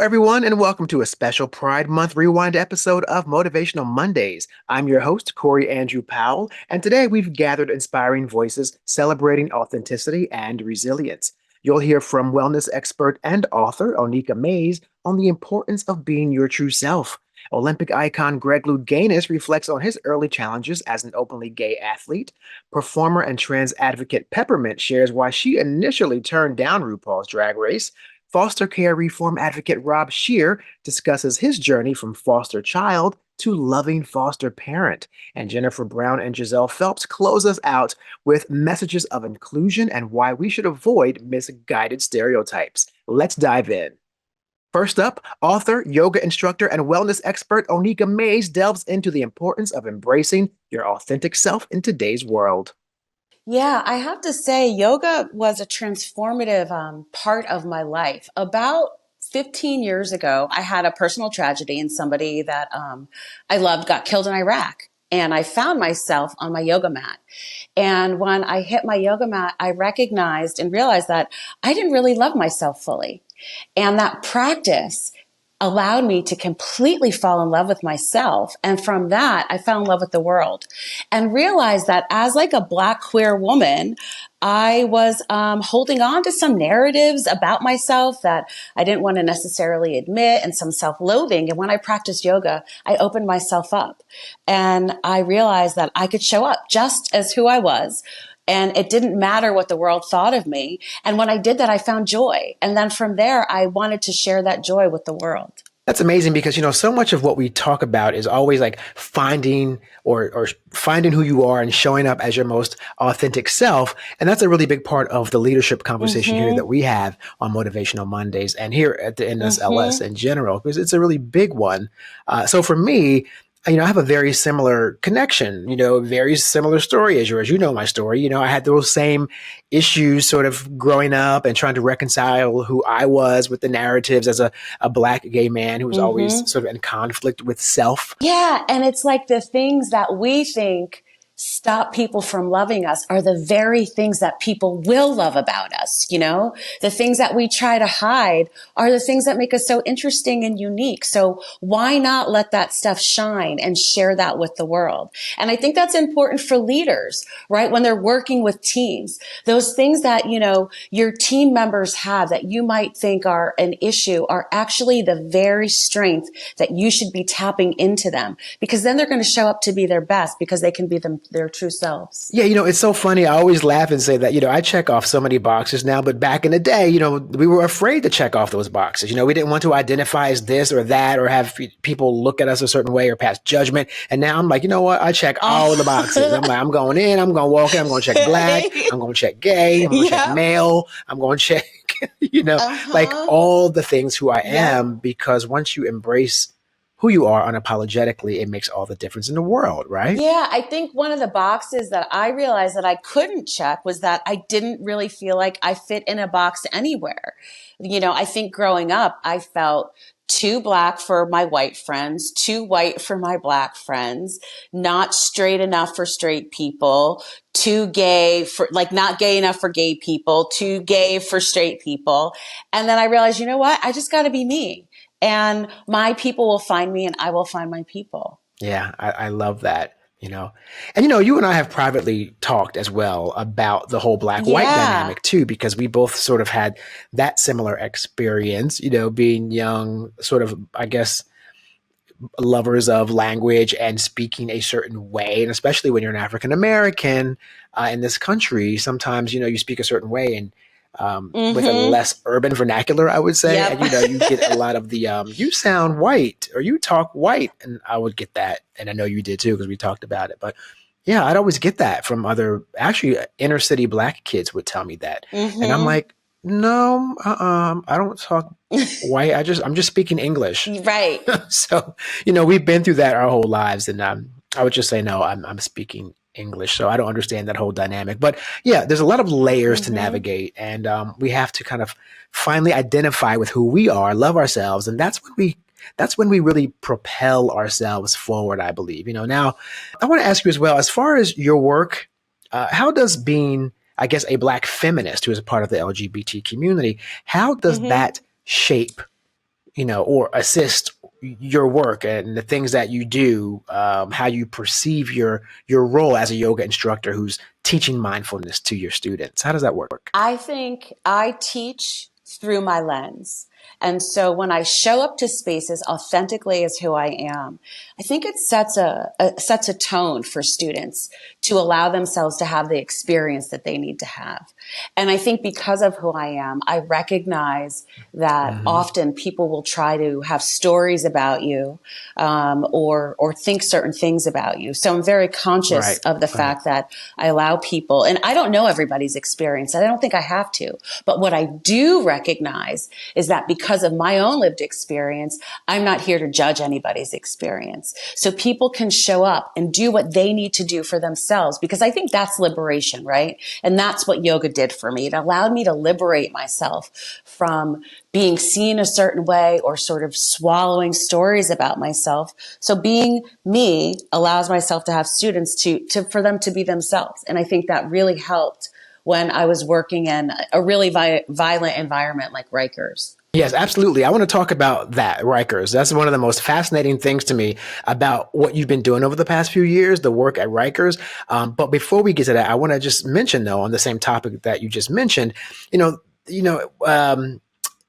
everyone, and welcome to a special Pride Month Rewind episode of Motivational Mondays. I'm your host, Corey Andrew Powell, and today we've gathered inspiring voices celebrating authenticity and resilience. You'll hear from wellness expert and author Oneika Mays on the importance of being your true self. Olympic icon Greg Louganis reflects on his early challenges as an openly gay athlete. Performer and trans advocate Peppermint shares why she initially turned down RuPaul's Drag Race. Foster care reform advocate Rob Shear discusses his journey from foster child to loving foster parent. And Jennifer Brown and Giselle Phelps close us out with messages of inclusion and why we should avoid misguided stereotypes. Let's dive in. First up, author, yoga instructor, and wellness expert Oneika Mays delves into the importance of embracing your authentic self in today's world. Yeah, I have to say, yoga was a transformative part of my life. About 15 years ago, I had a personal tragedy, and somebody that I loved got killed in Iraq. And I found myself on my yoga mat. And when I hit my yoga mat, I recognized and realized that I didn't really love myself fully. And that practice allowed me to completely fall in love with myself. And from that, I fell in love with the world and realized that as like a Black queer woman, I was holding on to some narratives about myself that I didn't want to necessarily admit, and some self-loathing. And when I practiced yoga, I opened myself up and I realized that I could show up just as who I was. And it didn't matter what the world thought of me. And when I did that, I found joy. And then from there, I wanted to share that joy with the world. That's amazing because, so much of what we talk about is always like finding or finding who you are and showing up as your most authentic self. And that's a really big part of the leadership conversation here that we have on Motivational Mondays and here at the NSLS in general, because it's a really big one. So for me, I have a very similar connection, very similar story as yours. You know my story. I had those same issues sort of growing up and trying to reconcile who I was with the narratives as a Black gay man who was always sort of in conflict with self. Yeah. And it's like the things that we think stop people from loving us are the very things that people will love about us. The things that we try to hide are the things that make us so interesting and unique. So why not let that stuff shine and share that with the world? And I think that's important for leaders, right? When they're working with teams, those things that, your team members have that you might think are an issue are actually the very strength that you should be tapping into them, because then they're going to show up to be their best because they can be their true selves. Yeah, it's so funny. I always laugh and say that, I check off so many boxes now, but back in the day, we were afraid to check off those boxes. We didn't want to identify as this or that or have people look at us a certain way or pass judgment. And now I'm like, you know what? I check all of the boxes. I'm like, I'm going in, I'm going to walk in, I'm going to check Black, I'm going to check gay, I'm going to check male, I'm going to check, like all the things who I am, because once you embrace who you are unapologetically, it makes all the difference in the world, right? Yeah, I think one of the boxes that I realized that I couldn't check was that I didn't really feel like I fit in a box anywhere. I think growing up, I felt too Black for my white friends, too white for my Black friends, not straight enough for straight people, too gay for, not gay enough for gay people, too gay for straight people. And then I realized, you know what? I just got to be me. And my people will find me and I will find my people. Yeah, I love that, And, you and I have privately talked as well about the whole Black-white dynamic too, because we both sort of had that similar experience, being young, sort of, I guess, lovers of language and speaking a certain way. And especially when you're an African American in this country, sometimes, you speak a certain way and with a less urban vernacular, I would say. Yep. And, you get a lot of the, you sound white or you talk white. And I would get that. And I know you did too, because we talked about it. But yeah, I'd always get that from actually inner city Black kids would tell me that. And I'm like, no, I don't talk white. I'm just speaking English. Right. So, we've been through that our whole lives. And I would just say, no, I'm speaking English. So I don't understand that whole dynamic. But yeah, there's a lot of layers to navigate. And we have to kind of finally identify with who we are, love ourselves. And that's when we really propel ourselves forward, I believe. Now I want to ask you as well, as far as your work, how does being, I guess, a Black feminist who is a part of the LGBT community, how does that shape or assist your work and the things that you do, how you perceive your role as a yoga instructor who's teaching mindfulness to your students? How does that work? I think I teach through my lens. And so when I show up to spaces authentically as who I am, I think it sets a tone for students to allow themselves to have the experience that they need to have. And I think because of who I am, I recognize that Hmm. often people will try to have stories about you, or think certain things about you. So I'm very conscious Right. of the Right. fact that I allow people, and I don't know everybody's experience. I don't think I have to, but what I do recognize is that because of my own lived experience, I'm not here to judge anybody's experience. So people can show up and do what they need to do for themselves, because I think that's liberation, right? And that's what yoga did for me. It allowed me to liberate myself from being seen a certain way or sort of swallowing stories about myself. So being me allows myself to have students for them to be themselves. And I think that really helped when I was working in a really violent environment like Rikers. Yes, absolutely. I want to talk about that, Rikers. That's one of the most fascinating things to me about what you've been doing over the past few years, the work at Rikers. But before we get to that, I want to just mention, though, on the same topic that you just mentioned, you know, you know, um,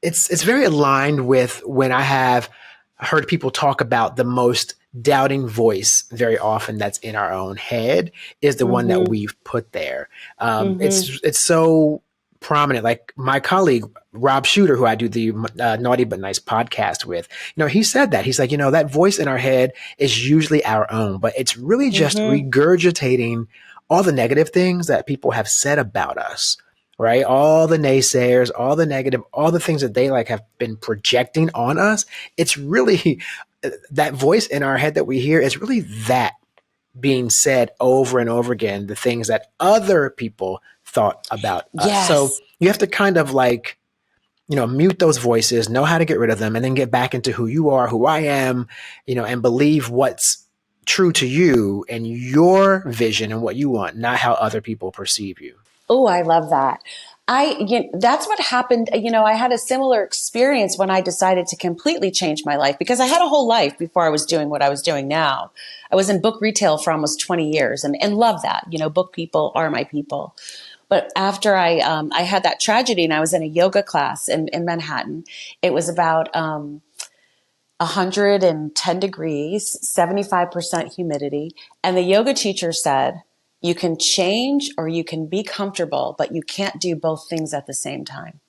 it's very aligned with when I have heard people talk about the most doubting voice very often that's in our own head is the one that Mm-hmm. we've put there. Mm-hmm. It's so prominent. Like my colleague Rob Shooter, who I do the Naughty but Nice podcast with, he said that he's like, that voice in our head is usually our own, but it's really just Mm-hmm. regurgitating all the negative things that people have said about us, right? All the naysayers, all the negative, all the things that they like have been projecting on us. It's really that voice in our head that we hear is really that being said over and over again, the things that other people thought about us. So Yes. you have to kind of like, mute those voices, know how to get rid of them, and then get back into who you are, who I am, and believe what's true to you and your vision and what you want, not how other people perceive you. Oh, I love that. That's what happened. I had a similar experience when I decided to completely change my life, because I had a whole life before I was doing what I was doing now. I was in book retail for almost 20 years and love that. Book people are my people. But after I had that tragedy and I was in a yoga class in Manhattan, it was about 110 degrees, 75% humidity. And the yoga teacher said, you can change or you can be comfortable, but you can't do both things at the same time.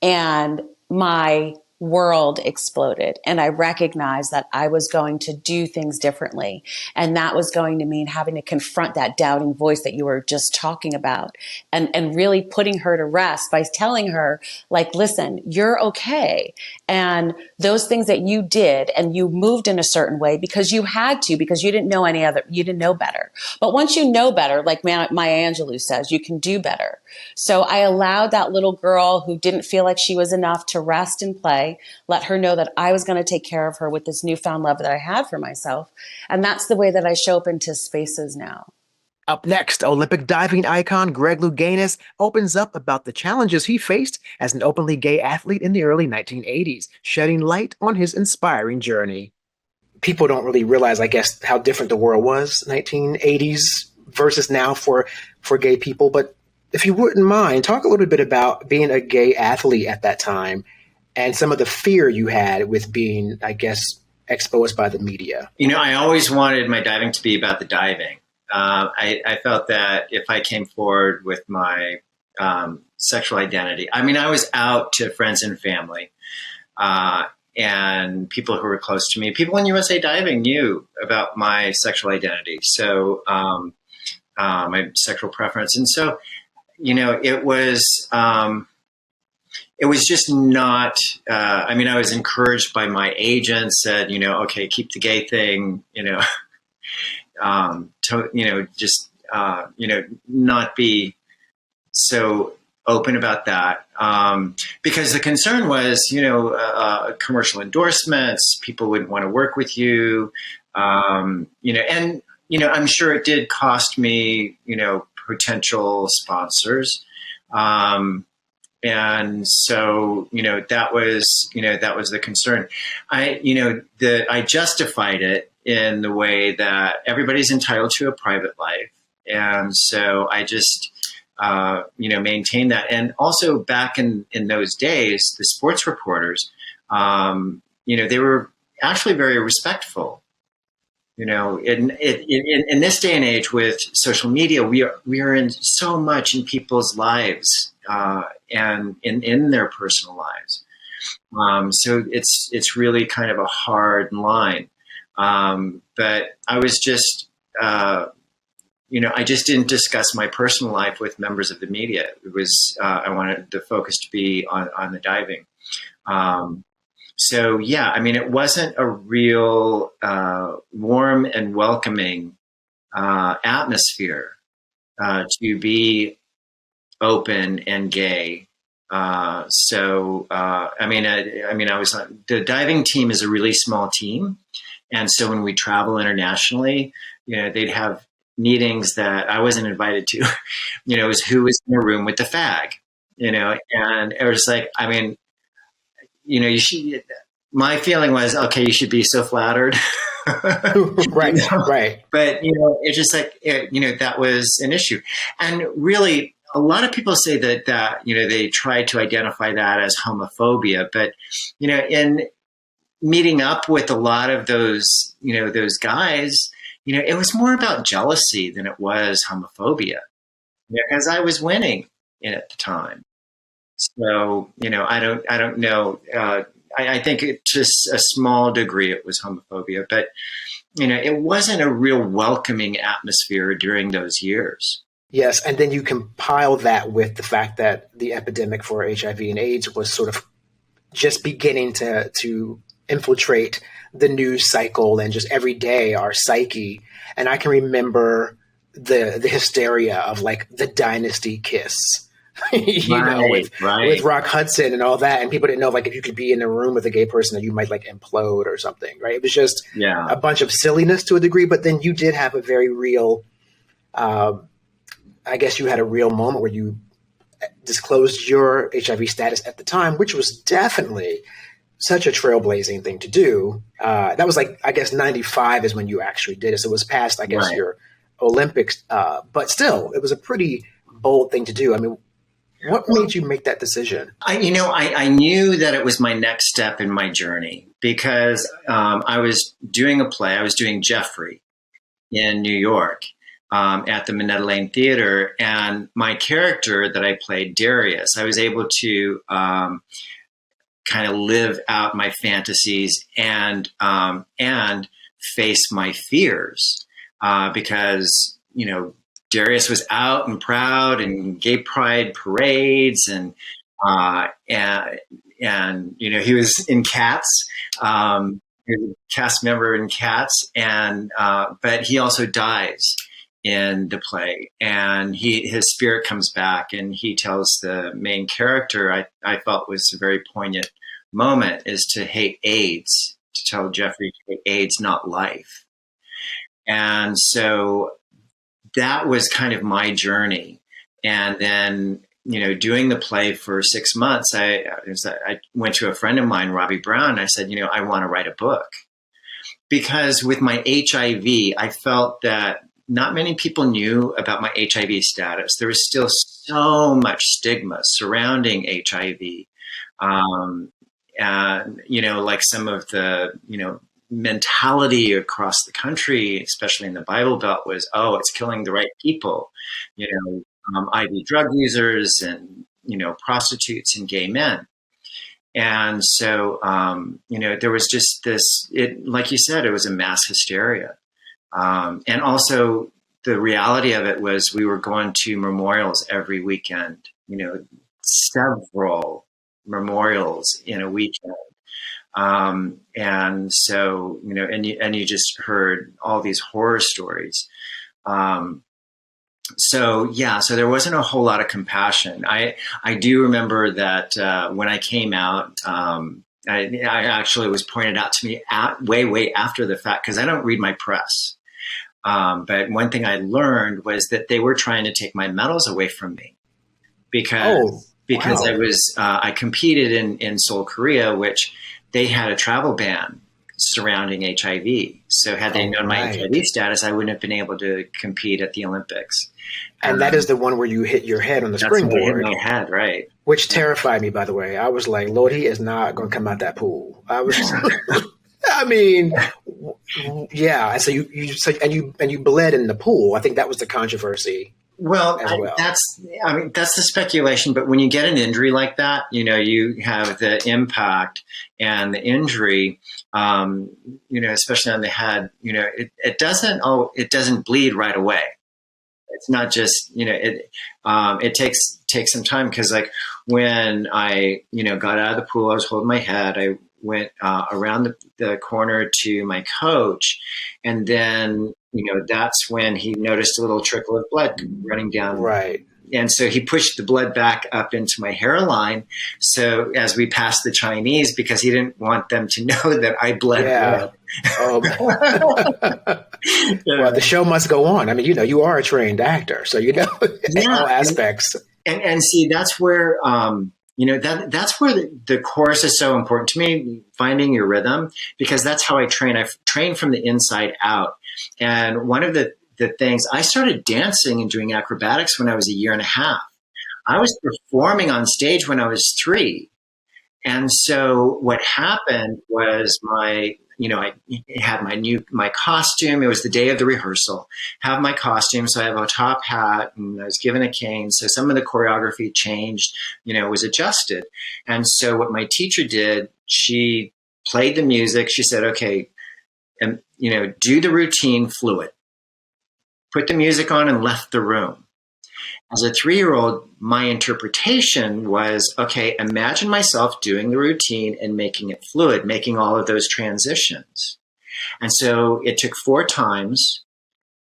And my world exploded. And I recognized that I was going to do things differently. And that was going to mean having to confront that doubting voice that you were just talking about, and really putting her to rest by telling her, like, listen, you're okay. And those things that you did and you moved in a certain way because you had to, because you didn't know you didn't know better. But once you know better, like Maya Angelou says, you can do better. So I allowed that little girl who didn't feel like she was enough to rest and play, let her know that I was going to take care of her with this newfound love that I had for myself. And that's the way that I show up into spaces now. Up next, Olympic diving icon Greg Louganis opens up about the challenges he faced as an openly gay athlete in the early 1980s, shedding light on his inspiring journey. People don't really realize, I guess, how different the world was 1980s versus now for gay people. But if you wouldn't mind, talk a little bit about being a gay athlete at that time and some of the fear you had with being, I guess, exposed by the media. I always wanted my diving to be about the diving. I felt that if I came forward with my sexual identity, I mean, I was out to friends and family and people who were close to me. People in USA Diving knew about my sexual identity, so my sexual preference, and so it was just not. I mean, I was encouraged by my agent. Said, okay, keep the gay thing. Just not be so open about that, because the concern was, commercial endorsements. People wouldn't want to work with you, and I'm sure it did cost me, potential sponsors. And so, that was the concern. I justified it in the way that everybody's entitled to a private life. And so I just, maintained that. And also back in those days, the sports reporters, they were actually very respectful. In this day and age with social media, we are in so much in people's lives and in their personal lives. So it's really kind of a hard line. But I was just, I just didn't discuss my personal life with members of the media. It was I wanted the focus to be on the diving. So, yeah, it wasn't a real warm and welcoming atmosphere to be open and gay. I was the diving team is a really small team. And so when we travel internationally, they'd have meetings that I wasn't invited to, it was who was in a room with the fag, and it was like, you should. My feeling was, okay, you should be so flattered, right, right. But it's just like that was an issue, and really, a lot of people say that they tried to identify that as homophobia, but in meeting up with a lot of those those guys, it was more about jealousy than it was homophobia, because I was winning at the time. So, I don't know. I think to a small degree it was homophobia, but, it wasn't a real welcoming atmosphere during those years. Yes. And then you compile that with the fact that the epidemic for HIV and AIDS was sort of just beginning to infiltrate the news cycle and just every day our psyche. And I can remember the hysteria of like the dynasty kiss. With Rock Hudson and all that, and people didn't know like if you could be in a room with a gay person that you might like implode or something, right? It was just a bunch of silliness to a degree, but then you did have a very real, I guess you had a real moment where you disclosed your HIV status at the time, which was definitely such a trailblazing thing to do. That was like, I guess 95 is when you actually did it. So it was past, I guess, your Olympics, but still, it was a pretty bold thing to do. What made you make that decision? I knew that it was my next step in my journey because I was doing a play. I was doing Jeffrey in New York at the Minetta Lane Theater. And my character that I played, Darius, I was able to kind of live out my fantasies and face my fears because, Darius was out and proud and gay pride parades and he was in Cats, he was a cast member in Cats, and but he also dies in the play, and his spirit comes back, and he tells the main character, I felt was a very poignant moment, is to hate AIDS, to tell Jeffrey to hate AIDS, not life. And so that was kind of my journey. And then, doing the play for 6 months, I went to a friend of mine, Robbie Brown, and I said, I want to write a book. Because with my HIV, I felt that not many people knew about my HIV status. There was still so much stigma surrounding HIV. And, like some of the, mentality across the country, especially in the Bible Belt, was, oh, it's killing the right people, IV drug users and, prostitutes and gay men. And so, there was just this, like you said, it was a mass hysteria. And also the reality of it was we were going to memorials every weekend, several memorials in a weekend. And so, and you just heard all these horror stories. So there wasn't a whole lot of compassion. I do remember that, when I came out, I actually was pointed out to me way after the fact, because I don't read my press. But one thing I learned was that they were trying to take my medals away from me because because Wow. I competed in Seoul, Korea, which they had a travel ban surrounding HIV. So had they All known my right. HIV status, I wouldn't have been able to compete at the Olympics. And that is the one where you hit your head on the That's where I hit springboard, my head, right? which terrified me, by the way. I was like, Lord, he is not going to come out that pool. I was, I mean, yeah. And so you bled in the pool. I think that was the controversy Well, as well. that's the speculation. But when you get an injury like that, you have the impact and the injury, especially on the head. It doesn't bleed right away. It's not just it takes some time, because like when I got out of the pool, I was holding my head. I went around the corner to my coach, and then that's when he noticed a little trickle of blood running down. Right. And so he pushed the blood back up into my hairline. So as we passed the Chinese, because he didn't want them to know that I bled Yeah. blood. Well, the show must go on. I mean, you are a trained actor, so in Yeah. all aspects. And see, that's where that's where the chorus is so important to me, finding your rhythm, because that's how I train. I've trained from the inside out. And one of the things, I started dancing and doing acrobatics when I was a year and a half. I was performing on stage when I was 3. And so what happened was I had my costume. It was the day of the rehearsal. Have my costume. So I have a top hat, and I was given a cane. So some of the choreography changed, was adjusted. And so what my teacher did, she played the music. She said, okay, do the routine fluid. Put the music on, and left the room. As a 3-year-old, my interpretation was, okay, imagine myself doing the routine and making it fluid, making all of those transitions. And so it took 4 times.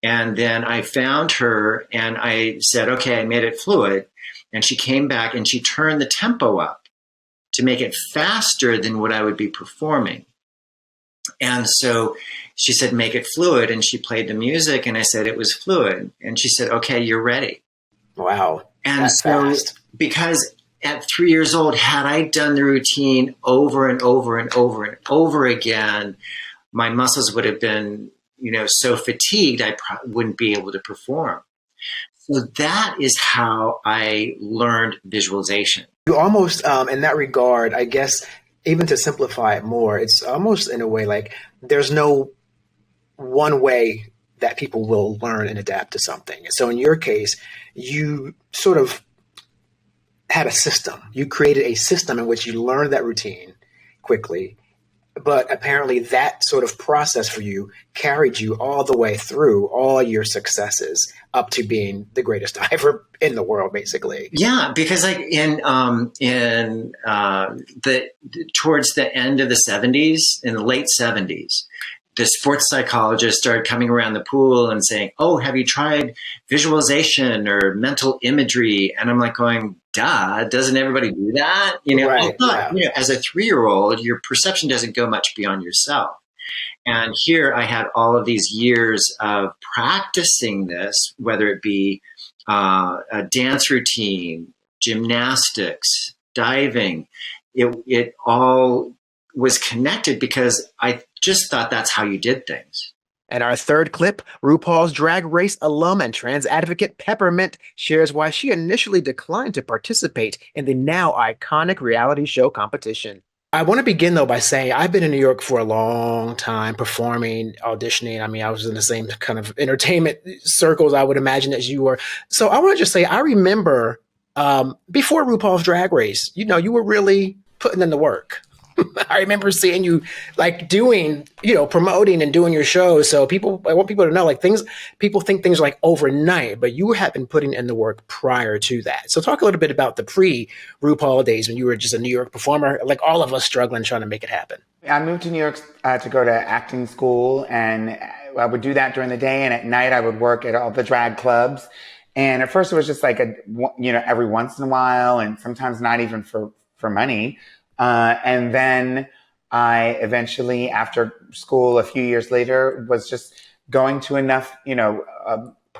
And then I found her and I said, okay, I made it fluid. And she came back and she turned the tempo up to make it faster than what I would be performing. And so she said, make it fluid. And she played the music, and I said, it was fluid. And she said, okay, you're ready. Wow. And That's so, fast. because at 3 years old, had I done the routine over and over and over and over again, my muscles would have been, so fatigued, I wouldn't be able to perform. So that is how I learned visualization. You almost, in that regard, I guess, even to simplify it more, it's almost in a way like there's no one way that people will learn and adapt to something. So in your case, you sort of had a system. You created a system in which you learned that routine quickly. But apparently that sort of process for you carried you all the way through all your successes up to being the greatest diver in the world, basically. Yeah, because like towards the end of the 70s, in the late 70s, the sports psychologist started coming around the pool and saying, oh, have you tried visualization or mental imagery? And I'm like going, duh, doesn't everybody do that? Right, I thought, yeah. as a 3-year-old, your perception doesn't go much beyond yourself. And here I had all of these years of practicing this, whether it be a dance routine, gymnastics, diving. It all was connected because I just thought that's how you did things. And our third clip, RuPaul's Drag Race alum and trans advocate Peppermint shares why she initially declined to participate in the now iconic reality show competition. I want to begin, though, by saying I've been in New York for a long time, performing, auditioning. I mean, I was in the same kind of entertainment circles, I would imagine, as you were. So I want to just say, I remember before RuPaul's Drag Race, you were really putting in the work. I remember seeing you like doing, promoting and doing your shows. So I want people to know, like, people think things are like overnight, but you have been putting in the work prior to that. So talk a little bit about the pre-RuPaul days when you were just a New York performer, like all of us struggling, trying to make it happen. I moved to New York to go to acting school, and I would do that during the day. And at night I would work at all the drag clubs. And at first it was just like every once in a while, and sometimes not even for money. And then I eventually, after school, a few years later, was just going to enough,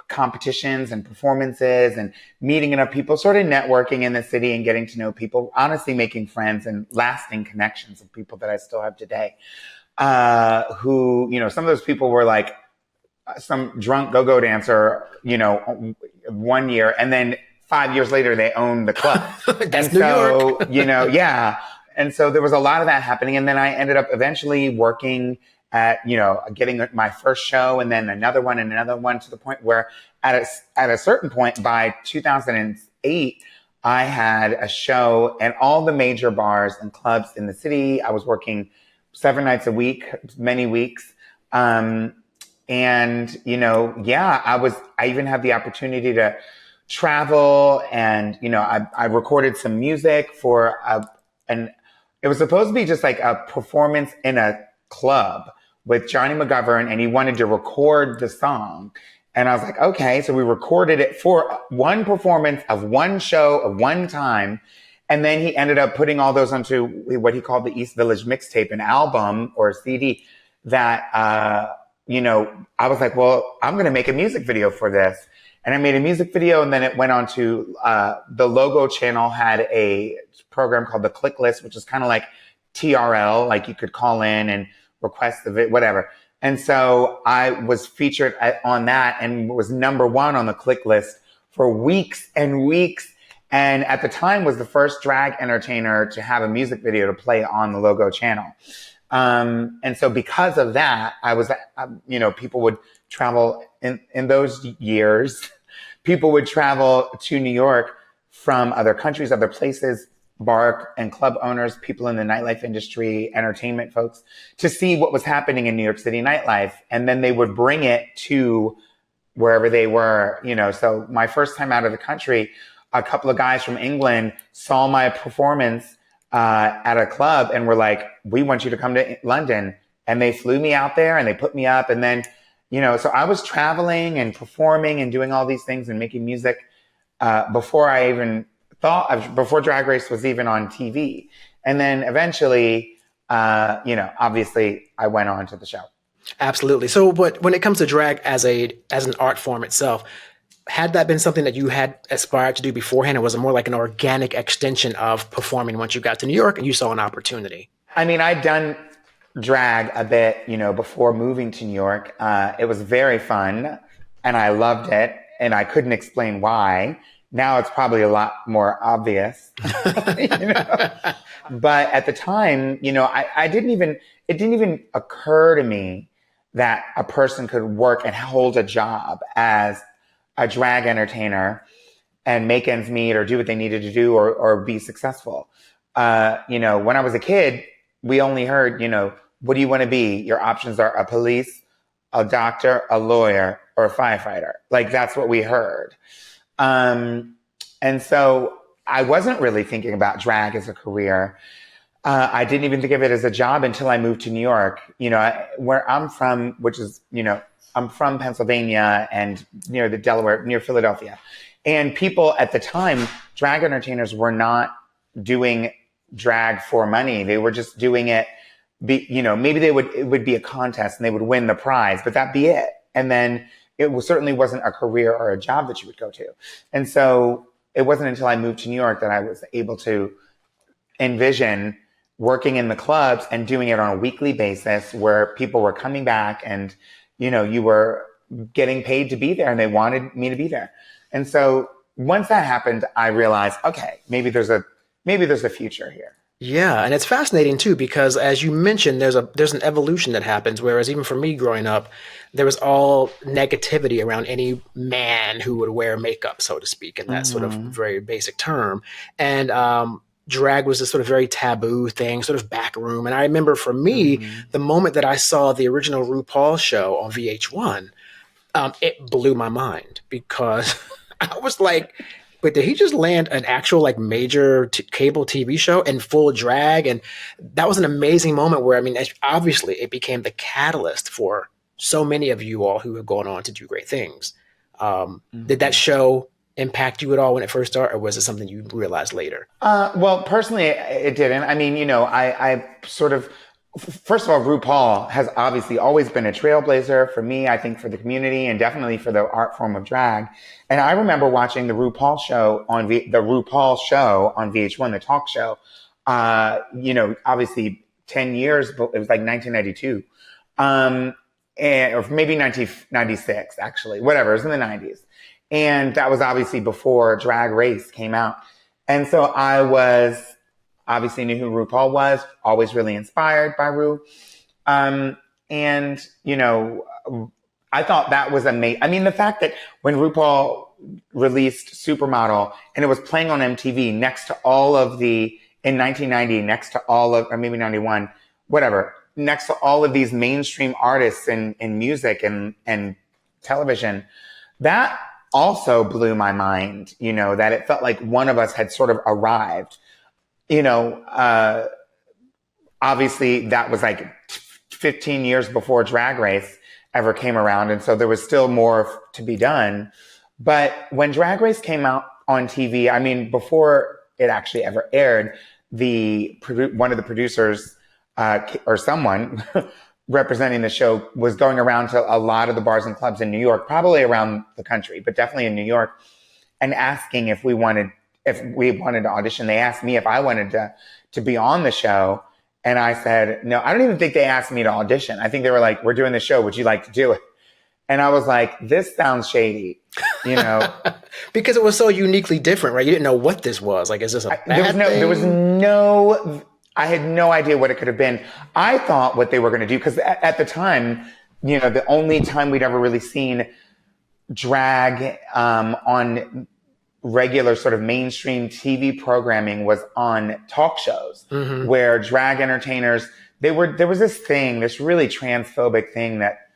competitions and performances and meeting enough people, sort of networking in the city and getting to know people, honestly making friends and lasting connections of people that I still have today. Who, some of those people were like some drunk go-go dancer, 1 year, and then 5 years later they owned the club. That's and New so, York. Yeah. And so there was a lot of that happening. And then I ended up eventually working at, getting my first show and then another one to the point where at a certain point by 2008, I had a show in all the major bars and clubs in the city. I was working 7 nights a week, many weeks. I even had the opportunity to travel and, I recorded some music for it was supposed to be just like a performance in a club with Johnny McGovern, and he wanted to record the song. And I was like, okay. So we recorded it for one performance of one show of one time. And then he ended up putting all those onto what he called the East Village mixtape, an album or a CD that, I was like, well, I'm going to make a music video for this. And I made a music video, and then it went on to the Logo channel had a program called the Click List, which is kind of like TRL, like you could call in and request the whatever. And so I was featured on that and was number 1 on the Click List for weeks and weeks. And at the time was the first drag entertainer to have a music video to play on the Logo channel. And so because of that, I was, people would travel in those years, people would travel to New York from other countries, other places, bar and club owners, people in the nightlife industry, entertainment folks, to see what was happening in New York City nightlife. And then they would bring it to wherever they were, So my first time out of the country, a couple of guys from England saw my performance at a club and were like, we want you to come to London. And they flew me out there and they put me up. And then, so I was traveling and performing and doing all these things and making music before I even before Drag Race was even on TV. And then eventually, obviously I went on to the show. Absolutely. So, but when it comes to drag as an art form itself, had that been something that you had aspired to do beforehand, or was it more like an organic extension of performing once you got to New York and you saw an opportunity? I mean, I'd done drag a bit, before moving to New York. It was very fun and I loved it, and I couldn't explain why. Now it's probably a lot more obvious, But at the time, it didn't even occur to me that a person could work and hold a job as a drag entertainer and make ends meet or do what they needed to do or be successful. When I was a kid, we only heard, what do you want to be? Your options are a police, a doctor, a lawyer, or a firefighter. Like, that's what we heard. And so I wasn't really thinking about drag as a career. I didn't even think of it as a job until I moved to New York. Where I'm from, which is, I'm from Pennsylvania and near the Delaware, near Philadelphia. And people at the time, drag entertainers were not doing drag for money. They were just doing it, maybe it would be a contest and they would win the prize, but that'd be it. And then certainly wasn't a career or a job that you would go to. And so it wasn't until I moved to New York that I was able to envision working in the clubs and doing it on a weekly basis where people were coming back and, you were getting paid to be there and they wanted me to be there. And so once that happened, I realized, okay, maybe there's a future here. Yeah, and it's fascinating too, because as you mentioned, there's an evolution that happens. Whereas even for me growing up, there was all negativity around any man who would wear makeup, so to speak, in that sort of very basic term. And drag was this sort of very taboo thing, sort of backroom. And I remember for me, the moment that I saw the original RuPaul show on VH1, it blew my mind because I was like, but did he just land an actual like major cable TV show in full drag? And that was an amazing moment where, I mean, obviously it became the catalyst for so many of you all who have gone on to do great things. Did that show impact you at all when it first started, or was it something you realized later? Well, personally, it didn't. I mean, I sort of first of all, RuPaul has obviously always been a trailblazer for me, I think for the community and definitely for the art form of drag. And I remember watching the RuPaul show on VH1, the talk show, obviously 10 years, but it was like 1992. Or maybe 1996, actually, whatever, it was in the 90s. And that was obviously before Drag Race came out. And so I obviously knew who RuPaul was, always really inspired by Ru. I thought that was amazing. I mean, the fact that when RuPaul released Supermodel and it was playing on MTV in 1990, or maybe 91, whatever, next to all of these mainstream artists in music and television, that also blew my mind, that it felt like one of us had sort of arrived. Obviously that was like 15 years before Drag Race ever came around. And so there was still more to be done. But when Drag Race came out on TV, I mean, before it actually ever aired, one of the producers, or someone representing the show was going around to a lot of the bars and clubs in New York, probably around the country, but definitely in New York, and asking if we wanted to audition. They asked me if I wanted to be on the show. And I said, no, I don't even think they asked me to audition. I think they were like, we're doing the show. Would you like to do it? And I was like, this sounds shady, because it was so uniquely different, right? You didn't know what this was. Like, is this a bad thing? I had no idea what it could have been. I thought what they were going to do, because at the time, the only time we'd ever really seen drag on regular sort of mainstream TV programming was on talk shows, where drag entertainers, there was this really transphobic thing that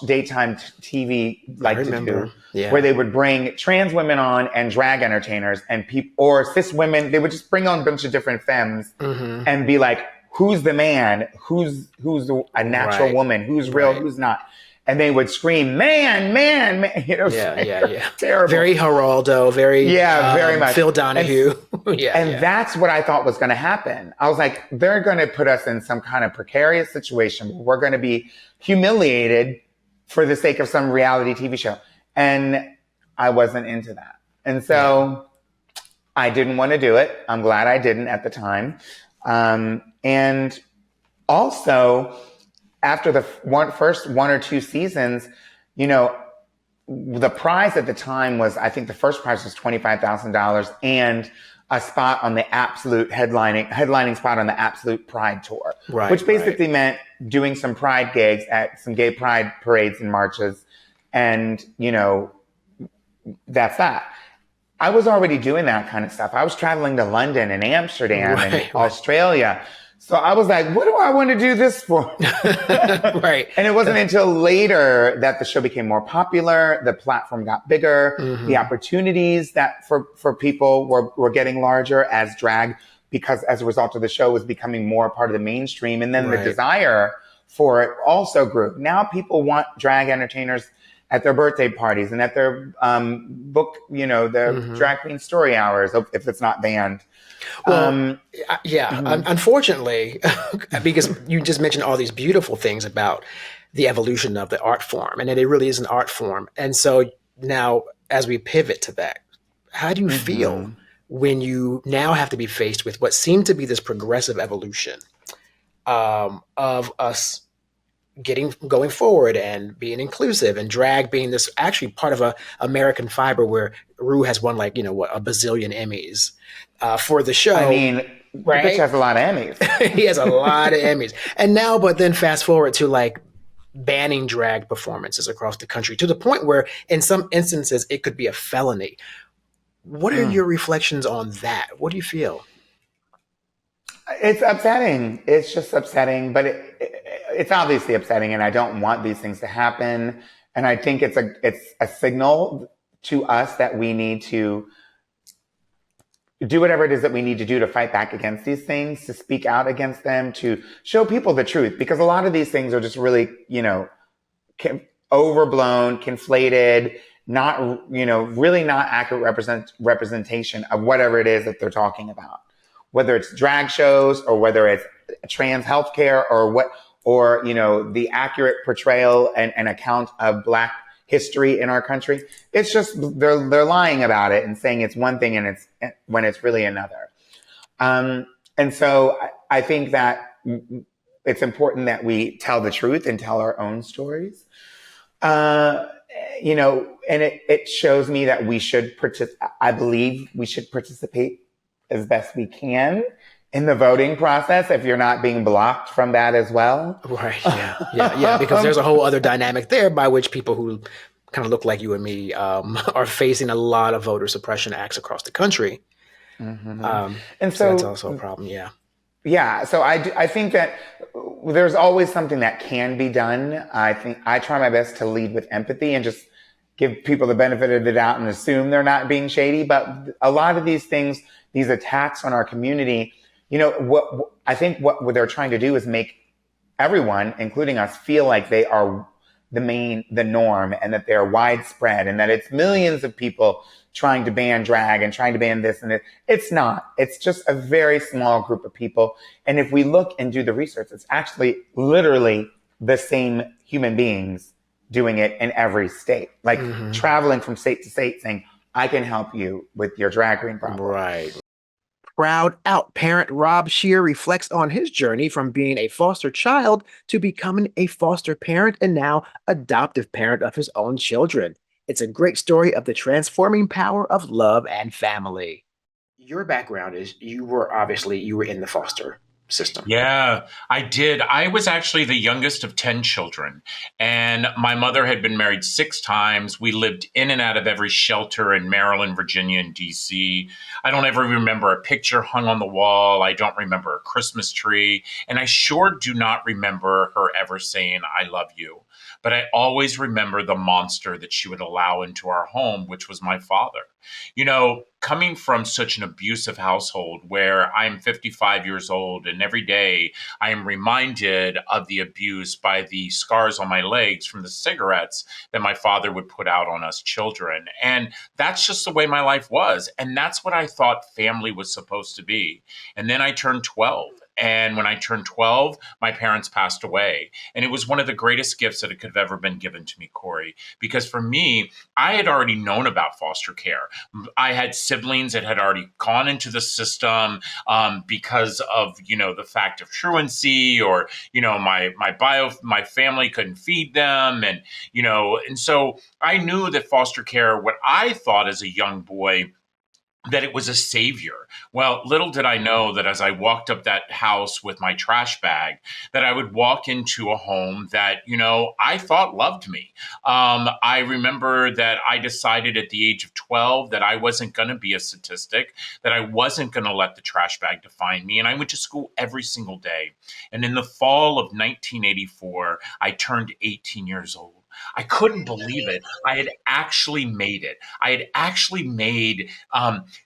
daytime TV liked to do, where they would bring trans women on and drag entertainers and or cis women. They would just bring on a bunch of different femmes and be like, who's the man? Who's a natural woman? Who's real? Who's not? And they would scream, man, man, man. Terrible. Very Geraldo, very much. Phil Donahue. That's what I thought was going to happen. I was like, they're going to put us in some kind of precarious situation where we're going to be humiliated for the sake of some reality TV show. And I wasn't into that. And so I didn't want to do it. I'm glad I didn't at the time. And also, after the first one or two seasons, the prize at the time was, I think the first prize was $25,000 and a spot on the absolute headlining spot on the Absolute Pride Tour, which basically meant doing some pride gigs at some gay pride parades and marches. And, that's that. I was already doing that kind of stuff. I was traveling to London and Amsterdam and Australia. So I was like, what do I want to do this for? And it wasn't until later that the show became more popular. The platform got bigger. The opportunities that for people were getting larger as drag, because as a result of the show was becoming more part of the mainstream. And then the desire for it also grew. Now people want drag entertainers at their birthday parties and at their book, the drag queen story hours, if it's not banned. Well, unfortunately, because you just mentioned all these beautiful things about the evolution of the art form, and that it really is an art form. And so now, as we pivot to that, how do you feel when you now have to be faced with what seemed to be this progressive evolution of us going forward and being inclusive, and drag being this actually part of a American fiber where Ru has won a bazillion Emmys for the show. I mean, bitch has a lot of Emmys. He has a lot of Emmys. And now, but then fast forward to banning drag performances across the country to the point where in some instances it could be a felony. What are your reflections on that? What do you feel? It's upsetting. It's just upsetting, but it's obviously upsetting, and I don't want these things to happen. And I think it's a signal to us that we need to do whatever it is that we need to do to fight back against these things, to speak out against them, to show people the truth, because a lot of these things are just really, overblown, conflated, not, really not accurate representation of whatever it is that they're talking about. whether it's drag shows or whether it's trans healthcare or the accurate portrayal and account of Black history in our country. It's just they're lying about it and saying it's one thing and when it's really another. And so I think that it's important that we tell the truth and tell our own stories. And it shows me that I believe we should participate as best we can in the voting process if you're not being blocked from that as well. Right. Yeah. Because there's a whole other dynamic there by which people who kind of look like you and me are facing a lot of voter suppression acts across the country. Mm-hmm. And so that's also a problem. Yeah. Yeah. So I think that there's always something that can be done. I think I try my best to lead with empathy and just give people the benefit of the doubt and assume they're not being shady. But a lot of these things, these attacks on our community, what they're trying to do is make everyone, including us, feel like they are the norm and that they're widespread and that it's millions of people trying to ban drag and trying to ban this and it. It's not. It's just a very small group of people. And if we look and do the research, it's actually literally the same human beings doing it in every state, like traveling from state to state saying, I can help you with your drag queen problem. Right. Proud out parent Rob Shear reflects on his journey from being a foster child to becoming a foster parent and now adoptive parent of his own children. It's a great story of the transforming power of love and family. Your background is you were in the foster system. Yeah, I did. I was actually the youngest of 10 children, and my mother had been married 6 times. We lived in and out of every shelter in Maryland, Virginia, and DC. I don't ever remember a picture hung on the wall. I don't remember a Christmas tree, and I sure do not remember her ever saying, I love you. But I always remember the monster that she would allow into our home, which was my father. Coming from such an abusive household where I'm 55 years old and every day I am reminded of the abuse by the scars on my legs from the cigarettes that my father would put out on us children. And that's just the way my life was. And that's what I thought family was supposed to be. And then I turned 12. And when I turned 12, my parents passed away. And it was one of the greatest gifts that could have ever been given to me, Corey, because for me, I had already known about foster care. I had siblings that had already gone into the system because of, the fact of truancy or, my family couldn't feed them. And so I knew that foster care, what I thought as a young boy, that it was a savior. Well, little did I know that as I walked up that house with my trash bag, that I would walk into a home that, I thought loved me. I remember that I decided at the age of 12 that I wasn't going to be a statistic, that I wasn't going to let the trash bag define me. And I went to school every single day. And in the fall of 1984, I turned 18 years old. I couldn't believe it. I had actually made it. I had actually made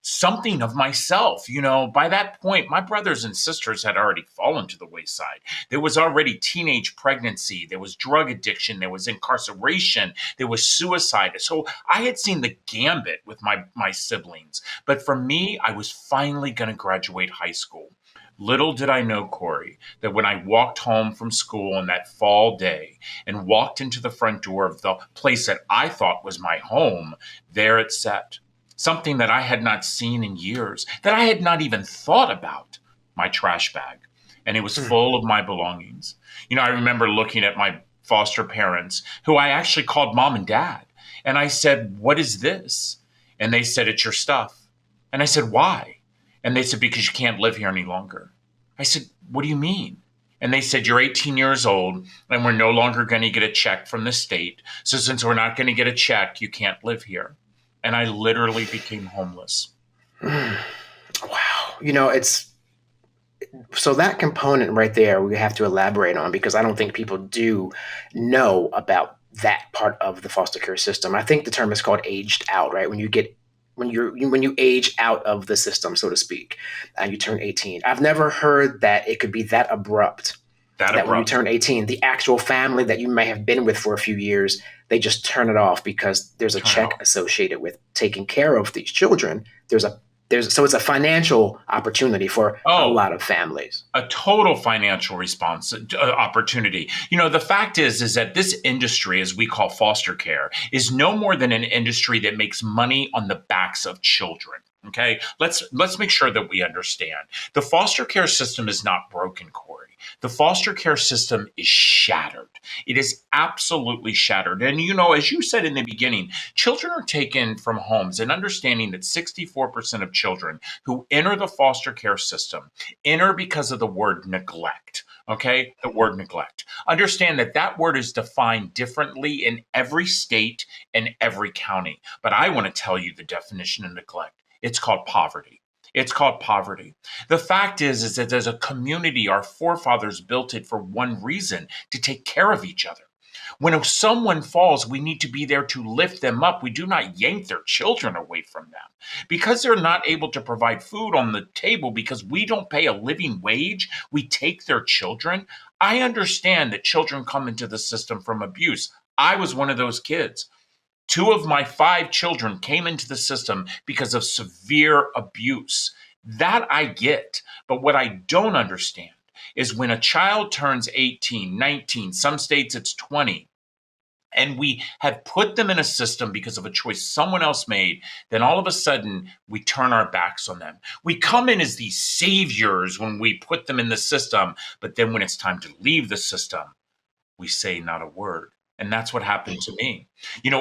something of myself. By that point, my brothers and sisters had already fallen to the wayside. There was already teenage pregnancy. There was drug addiction. There was incarceration. There was suicide. So I had seen the gambit with my siblings. But for me, I was finally going to graduate high school. Little did I know, Corey, that when I walked home from school on that fall day and walked into the front door of the place that I thought was my home, there it sat. Something that I had not seen in years, that I had not even thought about, my trash bag. And it was full of my belongings. I remember looking at my foster parents, who I actually called mom and dad. And I said, what is this? And they said, it's your stuff. And I said, why? And they said, because you can't live here any longer. I said, what do you mean? And they said, you're 18 years old and we're no longer going to get a check from the state. So since we're not going to get a check, you can't live here. And I literally became homeless. Wow. It's so that component right there we have to elaborate on, because I don't think people do know about that part of the foster care system. I think the term is called aged out, right? When you age out of the system, so to speak, and you turn 18. I've never heard that it could be that abrupt. That when you turn 18, the actual family that you may have been with for a few years, they just turn it off because there's a check associated with taking care of these children. There's a it's a financial opportunity for a Oh, lot of families. a total financial response opportunity. The fact is that this industry, as we call foster care, is no more than an industry that makes money on the backs of children. Okay, let's make sure that we understand. The foster care system is not broken, Corey. The foster care system is shattered. It is absolutely shattered. And as you said in the beginning, children are taken from homes, and understanding that 64% of children who enter the foster care system enter because of the word neglect. Okay, the word neglect. Understand that that word is defined differently in every state and every county. But I want to tell you the definition of neglect. It's called poverty. It's called poverty. The fact is that as a community, our forefathers built it for one reason: to take care of each other. When someone falls, we need to be there to lift them up. We do not yank their children away from them. Because they're not able to provide food on the table because we don't pay a living wage, we take their children. I understand that children come into the system from abuse. I was one of those kids. 2 of my 5 children came into the system because of severe abuse. That I get. But what I don't understand is when a child turns 18, 19, some states it's 20, and we have put them in a system because of a choice someone else made, then all of a sudden we turn our backs on them. We come in as these saviors when we put them in the system, but then when it's time to leave the system, we say not a word. And that's what happened to me.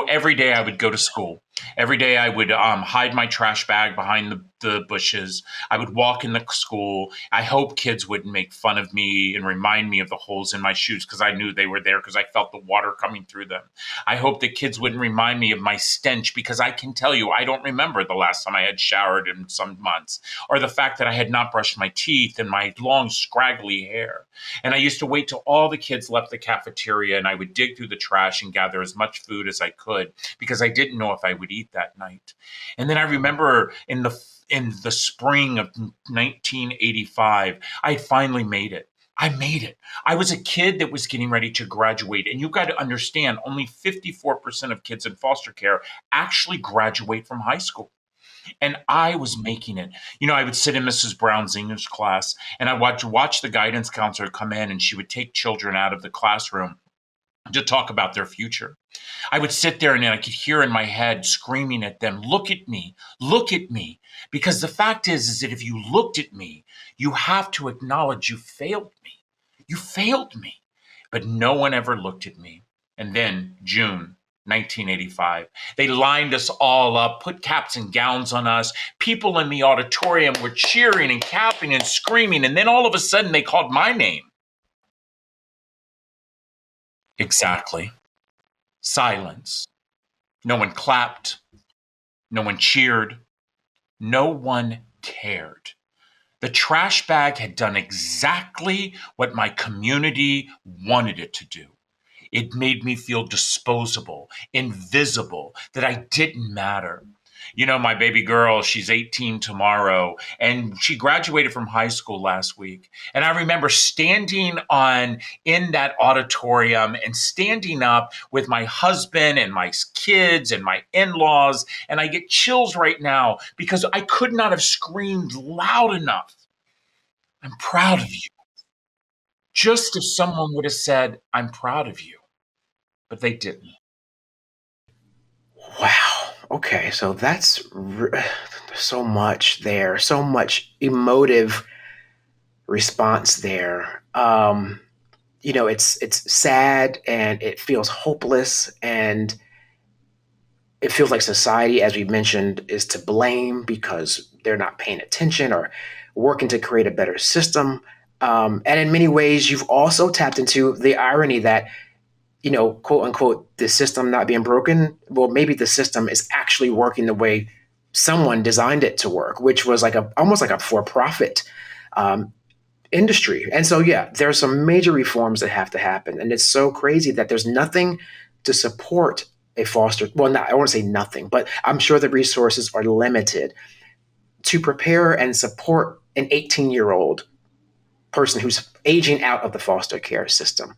Every day I would go to school. Every day I would hide my trash bag behind the bushes. I would walk in the school. I hope kids wouldn't make fun of me and remind me of the holes in my shoes because I knew they were there because I felt the water coming through them. I hope that kids wouldn't remind me of my stench because I can tell you I don't remember the last time I had showered in some months, or the fact that I had not brushed my teeth and my long scraggly hair. And I used to wait till all the kids left the cafeteria, and I would dig through the trash and gather as much food as I could because I didn't know if I would eat that night. And then I remember in the spring of 1985, I finally made it. I made it. I was a kid that was getting ready to graduate. And you've got to understand, only 54% of kids in foster care actually graduate from high school. And I was making it. I would sit in Mrs. Brown's English class, and I would watch the guidance counselor come in, and she would take children out of the classroom to talk about their future. I would sit there and I could hear in my head screaming at them, look at me, look at me. Because the fact is that if you looked at me, you have to acknowledge you failed me. You failed me. But no one ever looked at me. And then June 1985, they lined us all up, put caps and gowns on us. People in the auditorium were cheering and clapping and screaming. And then all of a sudden they called my name. Exactly. Silence. No one clapped. No one cheered. No one cared. The trash bag had done exactly what my community wanted it to do. It made me feel disposable, invisible, that I didn't matter. My baby girl, she's 18 tomorrow, and she graduated from high school last week. And I remember standing in that auditorium and standing up with my husband and my kids and my in-laws. And I get chills right now because I could not have screamed loud enough. I'm proud of you. Just if someone would have said, I'm proud of you, but they didn't. Wow. Okay, so so much there, so much emotive response there. It's sad and it feels hopeless, and it feels like society, as we mentioned, is to blame because they're not paying attention or working to create a better system. And in many ways, you've also tapped into the irony that, quote unquote, the system not being broken. Well, maybe the system is actually working the way someone designed it to work, which was almost like a for-profit industry. And so, yeah, there are some major reforms that have to happen. And it's so crazy that there's nothing to support a foster. Well, not, I won't say nothing, but I'm sure the resources are limited to prepare and support an 18-year-old person who's aging out of the foster care system.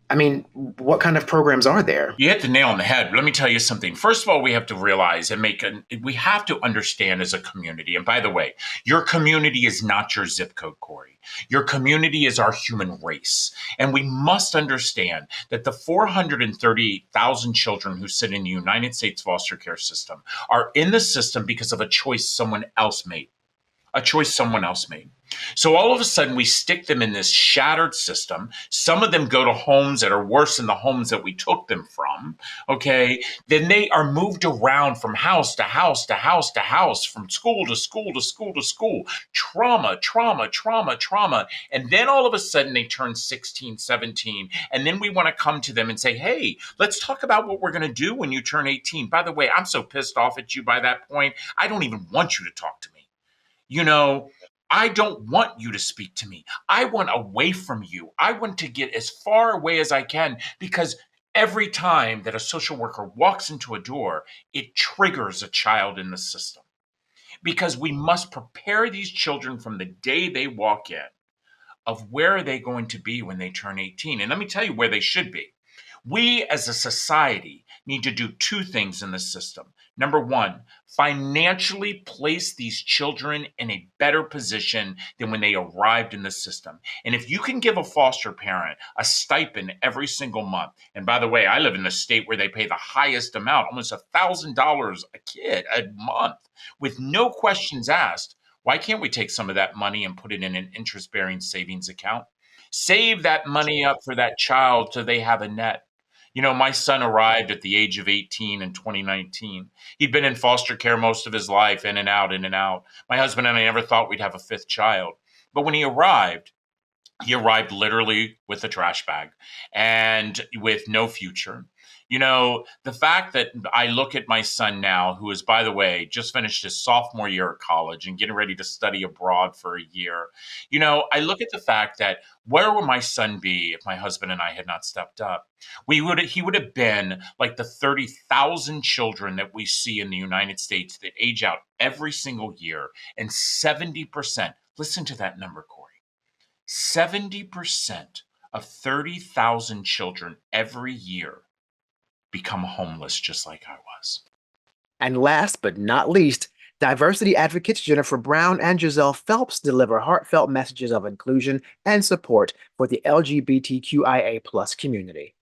I mean, what kind of programs are there? You hit the nail on the head. Let me tell you something. First of all, we have to realize and we have to understand as a community. And by the way, your community is not your zip code, Corey. Your community is our human race. And we must understand that the 438,000 children who sit in the United States foster care system are in the system because of a choice someone else made. A choice someone else made. So all of a sudden, we stick them in this shattered system. Some of them go to homes that are worse than the homes that we took them from. Okay. Then they are moved around from house to house to house to house, from school to school to school to school. Trauma, trauma, trauma, trauma. And then all of a sudden, they turn 16, 17. And then we want to come to them and say, hey, let's talk about what we're going to do when you turn 18. By the way, I'm so pissed off at you by that point. I don't even want you to talk to me. You know, I don't want you to speak to me. I want away from you. I want to get as far away as I can, because every time that a social worker walks into a door, it triggers a child in the system, because we must prepare these children from the day they walk in of where are they going to be when they turn 18. And let me tell you where they should be. We as a society need to do two things in the system. Number one, financially place these children in a better position than when they arrived in the system. And if you can give a foster parent a stipend every single month, and by the way, I live in a state where they pay the highest amount, almost $1,000 a kid a month, with no questions asked. Why can't we take some of that money and put it in an interest-bearing savings account? Save that money up for that child so they have a net. You know, my son arrived at the age of 18 in 2019. He'd been in foster care most of his life, in and out, in and out. My husband and I never thought we'd have a fifth child. But when he arrived literally with a trash bag and with no future. You know, the fact that I look at my son now, who is, by the way, just finished his sophomore year at college and getting ready to study abroad for a year. You know, I look at the fact that where would my son be if my husband and I had not stepped up? He would have been like the 30,000 children that we see in the United States that age out every single year. And 70%, listen to that number, Corey. 70% of 30,000 children every year become homeless, just like I was. And last but not least, diversity advocates Jennifer Brown and Giselle Phelps deliver heartfelt messages of inclusion and support for the LGBTQIA plus community.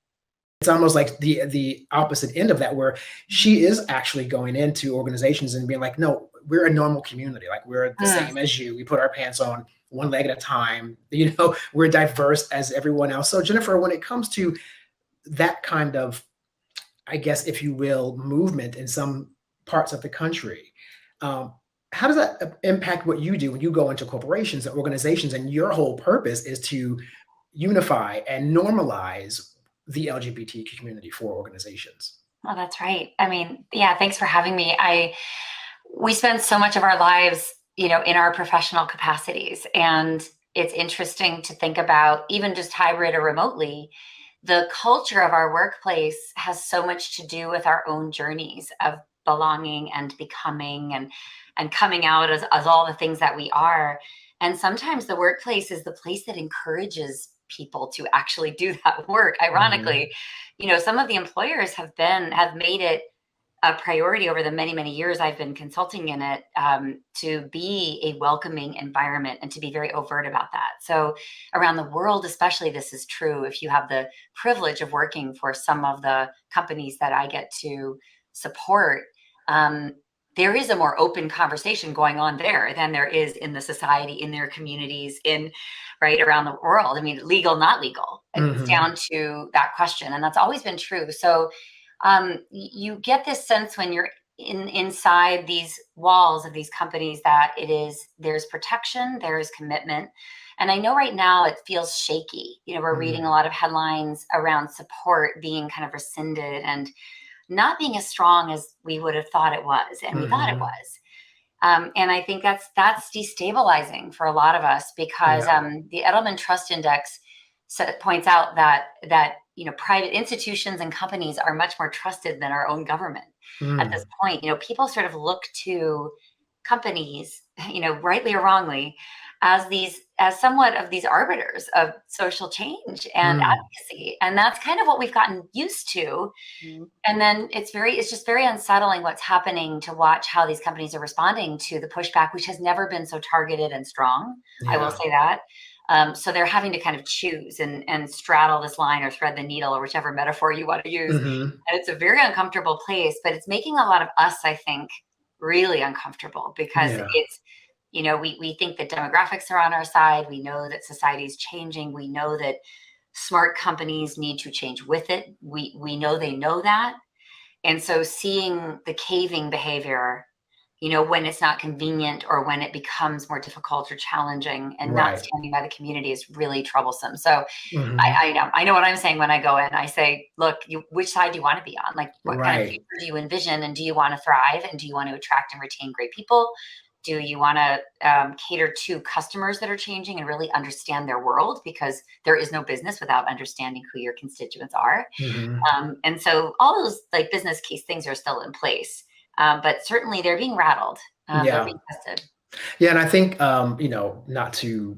It's almost like the opposite end of that, where she is actually going into organizations and being like, no, we're a normal community. Like, we're the same as you. We put our pants on one leg at a time. You know, we're diverse as everyone else. So Jennifer, when it comes to that kind of, I guess, if you will, movement in some parts of the country, how does that impact what you do when you go into corporations and organizations and your whole purpose is to unify and normalize the LGBTQ community for organizations? Oh, that's right. I mean, yeah, thanks for having me. We spend so much of our lives, you know, in our professional capacities, and it's interesting to think about, even just hybrid or remotely, the culture of our workplace has so much to do with our own journeys of belonging and becoming and coming out as all the things that we are. And sometimes the workplace is the place that encourages people to actually do that work. Ironically, you know, some of the employers have made it a priority over the many, many years I've been consulting in it, to be a welcoming environment and to be very overt about that. So around the world, especially, this is true. If you have the privilege of working for some of the companies that I get to support, there is a more open conversation going on there than there is in the society, in their communities, right around the world. I mean, legal, not legal. It's down to that question. And that's always been true. So you get this sense when you're inside these walls of these companies that there's protection, there's commitment. And I know right now it feels shaky. You know, we're reading a lot of headlines around support being kind of rescinded and not being as strong as we would have thought it was, and we thought it was. And I think that's destabilizing for a lot of us, because the Edelman Trust Index points out that you know, private institutions and companies are much more trusted than our own government at this point. You know, people sort of look to companies, rightly or wrongly, as somewhat of these arbiters of social change and advocacy. And that's kind of what we've gotten used to. And then it's just very unsettling what's happening to watch how these companies are responding to the pushback, which has never been so targeted and strong. I will say that. So they're having to kind of choose and straddle this line or thread the needle or whichever metaphor you want to use. And it's a very uncomfortable place, but it's making a lot of us, I think, really uncomfortable because it's, we think that demographics are on our side. We know that society is changing. We know that smart companies need to change with it. We know they know that. And so seeing the caving behavior, when it's not convenient or when it becomes more difficult or challenging and not standing by the community is really troublesome. So I know what I'm saying when I go in. I say, look, which side do you want to be on? Like, what kind of future do you envision? And do you want to thrive? And do you want to attract and retain great people? Do you want to cater to customers that are changing and really understand their world? Because there is no business without understanding who your constituents are. And so all those like business case things are still in place. But certainly they're being rattled. They're being tested. Yeah. And I think, not to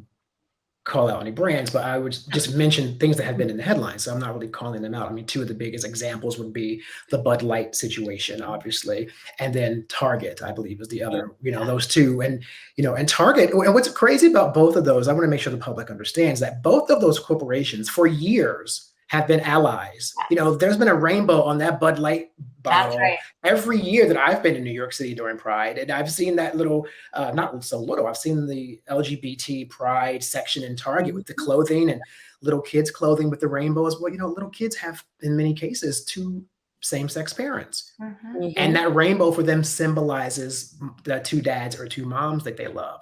call out any brands, but I would just mention things that have been in the headlines. So I'm not really calling them out. I mean, two of the biggest examples would be the Bud Light situation, obviously, and then Target, I believe, is the other, those two. And, and Target, and what's crazy about both of those, I want to make sure the public understands that both of those corporations for years have been allies. There's been a rainbow on that Bud Light bottle every year that I've been in New York City during Pride. And I've seen that little, not so little, I've seen the LGBT Pride section in Target with the clothing and little kids' clothing with the rainbow as well. Little kids have, in many cases, two same-sex parents. And that rainbow for them symbolizes the two dads or two moms that they love.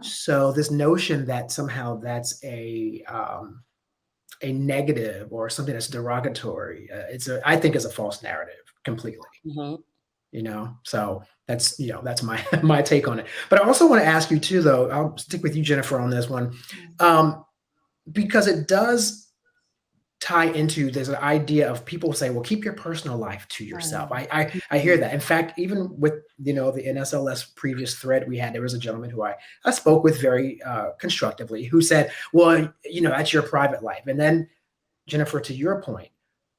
So this notion that somehow that's a negative or something that's derogatory, I think is a false narrative completely. So that's that's my take on it. But I also want to ask you too, though, I'll stick with you, Jennifer, on this one, because it does tie into, there's an idea of people say, well, keep your personal life to yourself. I hear that. In fact, even with the NSLS previous thread we had, there was a gentleman who I spoke with very constructively, who said, well, that's your private life. And then, Jennifer, to your point,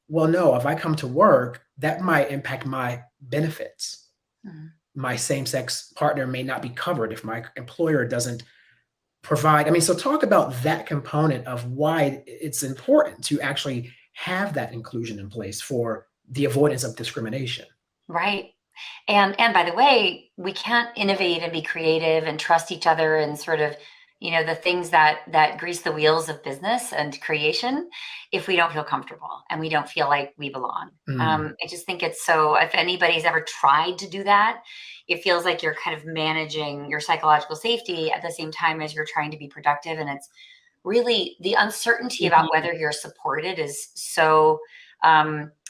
well, no, if I come to work, that might impact my benefits. My same-sex partner may not be covered if my employer doesn't provide. I mean, so talk about that component of why it's important to actually have that inclusion in place for the avoidance of discrimination. Right. And by the way, we can't innovate and be creative and trust each other and sort of, the things that grease the wheels of business and creation if we don't feel comfortable and we don't feel like we belong. I just think it's so, if anybody's ever tried to do that, it feels like you're kind of managing your psychological safety at the same time as you're trying to be productive. And it's really the uncertainty about whether you're supported is so,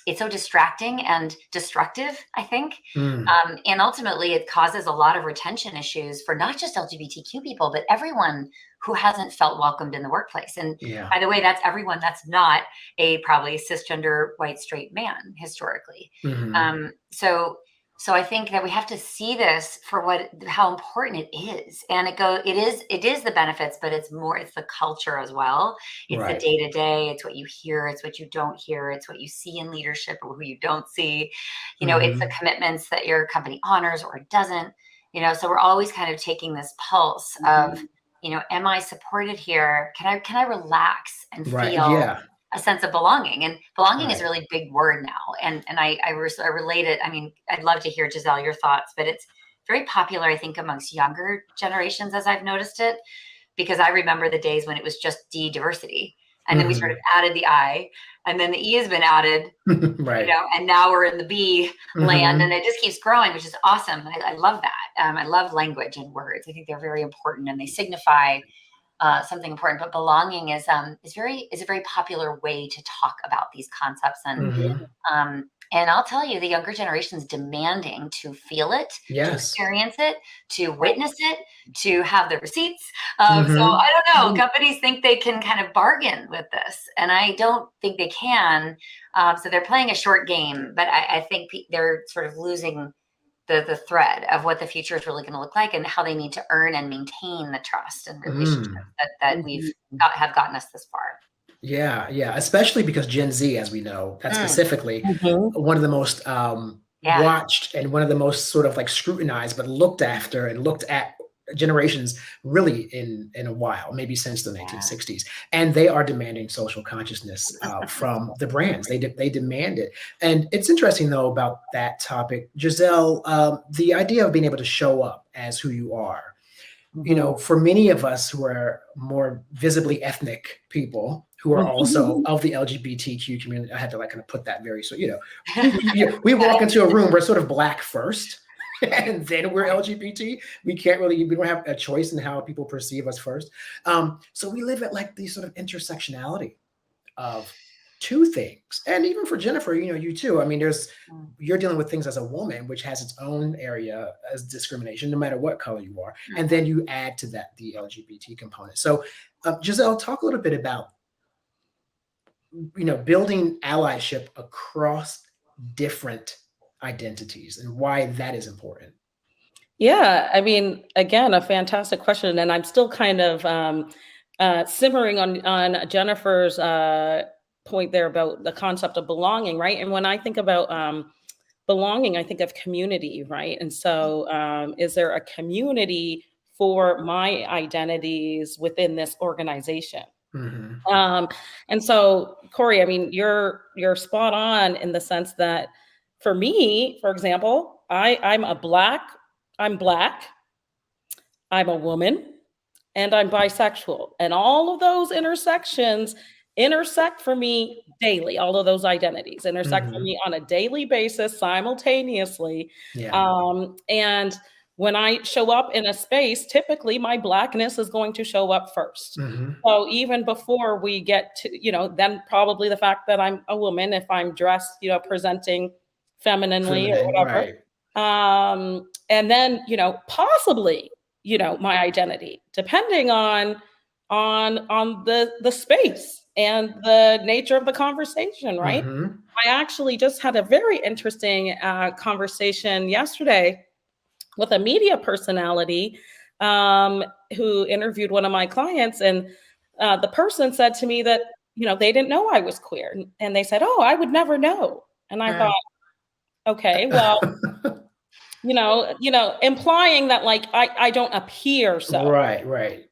it's so distracting and destructive, I think. And ultimately, it causes a lot of retention issues for not just LGBTQ people, but everyone who hasn't felt welcomed in the workplace. And by the way, that's everyone that's not a probably cisgender white straight man historically. So I think that we have to see this for how important it is. And it is the benefits, but it's the culture as well. It's the day to day. It's what you hear. It's what you don't hear. It's what you see in leadership or who you don't see. It's the commitments that your company honors or doesn't. So we're always kind of taking this pulse of, am I supported here? Can I relax and feel a sense of belonging? And belonging is a really big word now. And I relate it. I mean, I'd love to hear, Giselle, your thoughts, but it's very popular, I think, amongst younger generations, as I've noticed it, because I remember the days when it was just D, diversity. And then we sort of added the I, and then the E has been added, and now we're in the B land, and it just keeps growing, which is awesome. I love that. I love language and words. I think they're very important and they signify something important, but belonging is a very popular way to talk about these concepts. And I'll tell you, the younger generation's demanding to feel it, to experience it, to witness it, to have the receipts. So I don't know, companies think they can kind of bargain with this, and I don't think they can. So they're playing a short game, but I think they're sort of losing the thread of what the future is really going to look like and how they need to earn and maintain the trust and relationships that have gotten us this far. Yeah, yeah, especially because Gen Z, as we know, that's specifically one of the most watched and one of the most sort of like scrutinized, but looked after and looked at generations really in a while, maybe since the 1960s. And they are demanding social consciousness from the brands. They demand it. And it's interesting, though, about that topic, Giselle, the idea of being able to show up as who you are. You know, for many of us who are more visibly ethnic people who are also of the LGBTQ community, I had to like kind of put that very, so, you know, we walk into a room, we're sort of Black first, and then we're LGBT. We don't have a choice in how people perceive us first. So we live at like these sort of intersectionality of two things. And even for Jennifer, you know, you too. I mean, you're dealing with things as a woman, which has its own area as discrimination, no matter what color you are. And then you add to that the LGBT component. So Giselle, talk a little bit about, you know, building allyship across different identities and why that is important. Yeah, I mean, again, a fantastic question. And I'm still kind of simmering on Jennifer's point there about the concept of belonging, right? And when I think about belonging, I think of community, right? And so is there a community for my identities within this organization? And so, Corey, I mean, you're spot on in the sense that for me, for example, I'm Black, I'm a woman, and I'm bisexual. And all of those intersections intersect for me daily. All of those identities intersect for me on a daily basis simultaneously. And when I show up in a space, typically my Blackness is going to show up first. So even before we get to, you know, then probably the fact that I'm a woman, if I'm dressed, you know, presenting femininely or whatever. And then, you know, possibly, you know, my identity, depending on the space and the nature of the conversation, right? I actually just had a very interesting conversation yesterday with a media personality who interviewed one of my clients. And the person said to me that, you know, they didn't know I was queer. And they said, oh, I would never know. And I thought, okay, well, you know, implying that like I don't appear so. Right.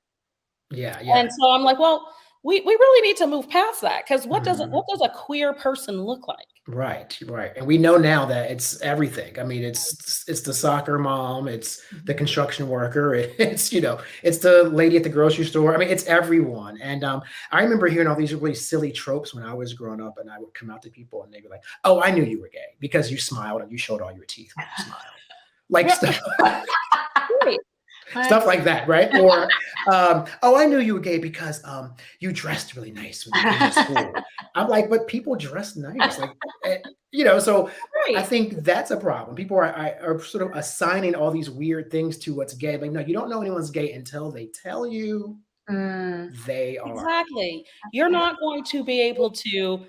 Yeah. And so I'm like, well, we really need to move past that, because what does a queer person look like? Right. And we know now that it's everything. I mean, it's the soccer mom, it's the construction worker, it's, you know, it's the lady at the grocery store. I mean, it's everyone. And I remember hearing all these really silly tropes when I was growing up, and I would come out to people and they'd be like, oh, I knew you were gay because you smiled and you showed all your teeth when you smiled. Like stuff. Stuff like that, right? Or, oh, I knew you were gay because you dressed really nice when you came to school. I'm like, but people dress nice, like, you know. So I think that's a problem. People are sort of assigning all these weird things to what's gay. Like, no, you don't know anyone's gay until they tell you they are. Exactly. You're not going to be able to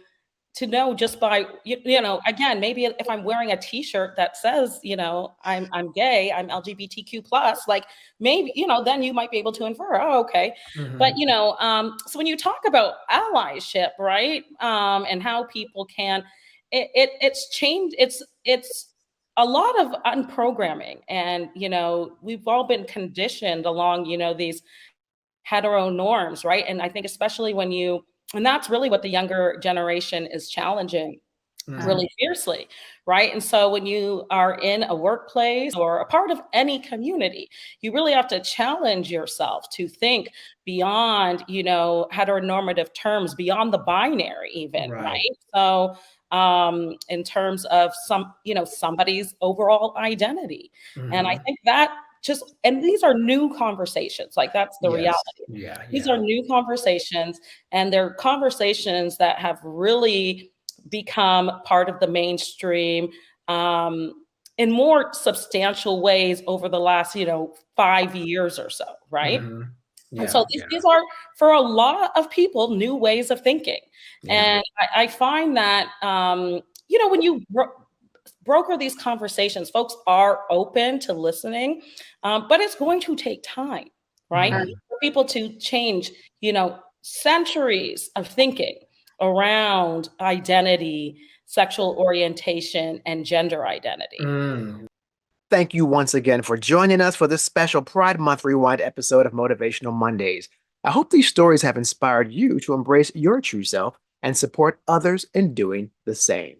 know just by, you know, again, maybe if I'm wearing a t-shirt that says, you know, I'm gay, I'm LGBTQ plus, like maybe, you know, then you might be able to infer, oh, okay. But, you know, so when you talk about allyship, right, and how people can, it's changed, it's a lot of unprogramming. And, you know, we've all been conditioned along, you know, these hetero norms, right? And I think especially and that's really what the younger generation is challenging really fiercely, right? And so when you are in a workplace or a part of any community, you really have to challenge yourself to think beyond, you know, heteronormative terms, beyond the binary even, right? So in terms of somebody's overall identity. And I think that and these are new conversations, like that's the reality. These are new conversations, and they're conversations that have really become part of the mainstream in more substantial ways over the last, 5 years or so, right? And so these are, for a lot of people, new ways of thinking. And I find that, when you broker these conversations. Folks are open to listening, but it's going to take time, right? For people to change, centuries of thinking around identity, sexual orientation, and gender identity. Thank you once again for joining us for this special Pride Month Rewind episode of Motivational Mondays. I hope these stories have inspired you to embrace your true self and support others in doing the same.